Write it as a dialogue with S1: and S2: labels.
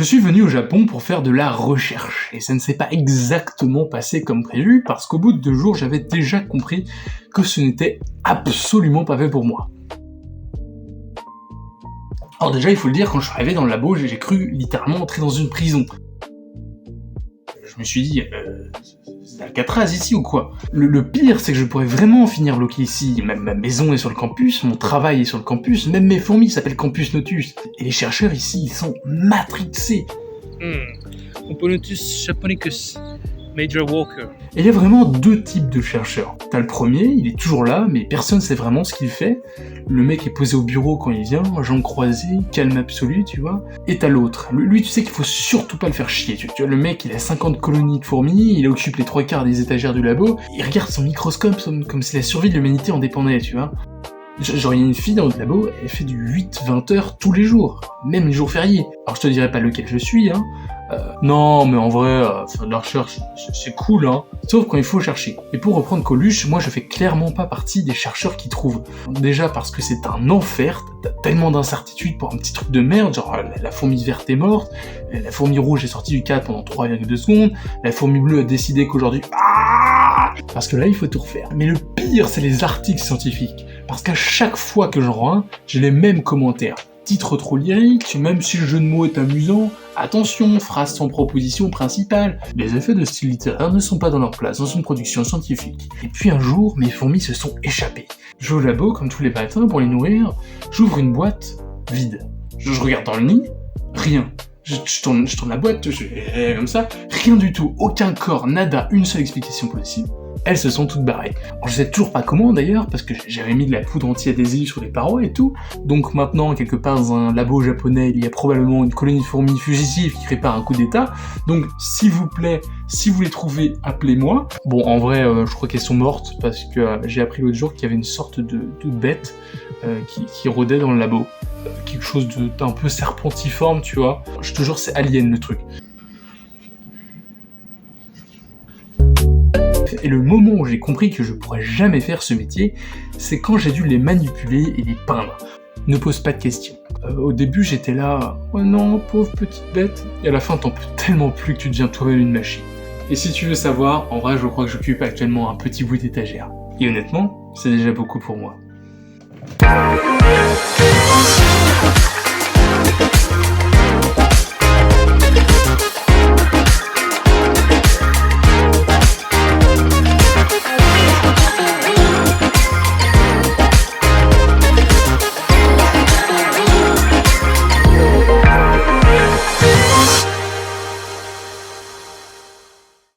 S1: Je suis venu au Japon pour faire de la recherche, et ça ne s'est pas exactement passé comme prévu, parce qu'au bout de 2 jours, j'avais déjà compris que ce n'était absolument pas fait pour moi. Alors déjà, il faut le dire, quand je suis arrivé dans le labo, j'ai cru littéralement entrer dans une prison. Je me suis dit, c'est Alcatraz ici ou quoi? Le pire, c'est que je pourrais vraiment finir bloqué ici. Même ma maison est sur le campus, mon travail est sur le campus, même mes fourmis s'appellent Campus Notus. Et les chercheurs ici, ils sont matrixés.
S2: Componotus japonicus, Major Walker.
S1: Et il y a vraiment 2 types de chercheurs. T'as le premier, il est toujours là, mais personne sait vraiment ce qu'il fait. Le mec est posé au bureau quand il vient, jambes croisées, calme absolu, tu vois. Et t'as l'autre. Lui, tu sais qu'il faut surtout pas le faire chier. Tu vois, le mec, il a 50 colonies de fourmis, il occupe les 3/4 des étagères du labo, il regarde son microscope comme si la survie de l'humanité en dépendait, tu vois. Genre, il y a une fille dans le labo, elle fait du 8-20 heures tous les jours, même les jours fériés. Alors je te dirai pas lequel je suis, hein. Non, mais en vrai, faire de la recherche, c'est cool, hein. Sauf quand il faut chercher. Et pour reprendre Coluche, moi je fais clairement pas partie des chercheurs qui trouvent. Déjà parce que c'est un enfer, t'as tellement d'incertitudes pour un petit truc de merde, genre la fourmi verte est morte, la fourmi rouge est sortie du cadre pendant 3,2 secondes, la fourmi bleue a décidé qu'aujourd'hui... Parce que là, il faut tout refaire. Mais le pire, c'est les articles scientifiques. Parce qu'à chaque fois que j'en rends un, j'ai les mêmes commentaires. Titre trop lyrique, même si le jeu de mots est amusant, attention, phrase sans proposition principale, les effets de style littéraire ne sont pas dans leur place dans une production scientifique. Et puis un jour, mes fourmis se sont échappées. Je vais au labo, comme tous les matins, pour les nourrir, j'ouvre une boîte vide. Je regarde dans le nid, rien. Je tourne la boîte, comme ça, rien du tout, aucun corps, nada, une seule explication possible. Elles se sont toutes barrées. Alors, je sais toujours pas comment d'ailleurs, parce que j'avais mis de la poudre anti-adhésive sur les parois et tout, donc maintenant, quelque part dans un labo japonais, il y a probablement une colonie de fourmis fugitives qui prépare un coup d'état, donc s'il vous plaît, si vous les trouvez, appelez-moi. Bon, en vrai, je crois qu'elles sont mortes, parce que j'ai appris l'autre jour qu'il y avait une sorte de bête qui rôdait dans le labo. Quelque chose d'un peu serpentiforme, tu vois. Je te jure, c'est alien le truc. Et le moment où j'ai compris que je pourrais jamais faire ce métier, c'est quand j'ai dû les manipuler et les peindre. Ne pose pas de questions. Au début, j'étais là, oh non, pauvre petite bête. Et à la fin, t'en peux tellement plus que tu deviens toi-même une machine. Et si tu veux savoir, en vrai, je crois que j'occupe actuellement un petit bout d'étagère. Et honnêtement, c'est déjà beaucoup pour moi.